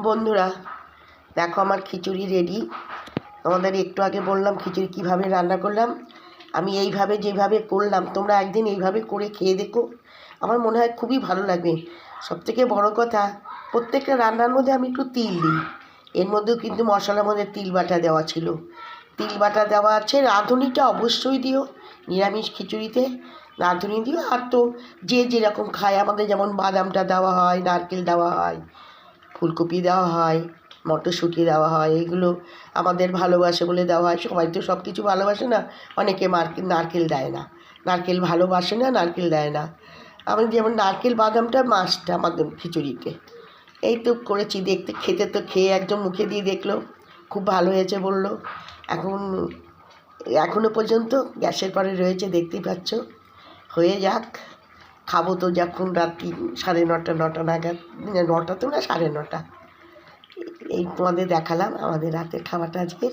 বন্ধুরা, দেখো আমার খিচুড়ি রেডি। তোমাদের একটু আগে বললাম খিচুড়ি কীভাবে রান্না করলাম। আমি এইভাবে যেভাবে করলাম তোমরা একদিন এইভাবে করে খেয়ে দেখো, আমার মনে হয় খুবই ভালো লাগবে। সবথেকে বড় কথা, প্রত্যেকটা রান্নার মধ্যে আমি একটু তিল দিই। এর মধ্যেও কিন্তু মশলার মধ্যে তিল বাটা দেওয়া ছিল, তিল বাটা দেওয়া আছে। রাঁধুনিটা অবশ্যই দিও নিরামিষ খিচুড়িতে, রাঁধুনি দিও। আর তো যে যেরকম খায়, আমাদের যেমন বাদামটা দেওয়া হয়, নারকেল দেওয়া হয়, ফুলকপি দেওয়া হয়, মটরশুঁটি দেওয়া হয়, এগুলো আমাদের ভালোবাসে বলে দেওয়া হয়। সবাই তো সব কিছু ভালোবাসে না, অনেকে নারকেল দেয় না, নারকেল ভালোবাসে না, নারকেল দেয় না। আমি যেমন নারকেল বাদামটা মাস্ট আমাদের খিচুড়িতে। এই তো করেছি, দেখতে খেতে তো খেয়ে একদম মুখে দিয়ে দেখলো, খুব ভালো হয়েছে বললো। এখন এখনও পর্যন্ত গ্যাসের পরে রয়েছে, দেখতেই পাচ্ছ। হয়ে যাক, খাবো তো যখন রাত্রি 9:30 9টা নাগাদ, 9টা তো না 9:30। এই তোমাদের দেখালাম আমাদের রাতের খাবারটা আজকে।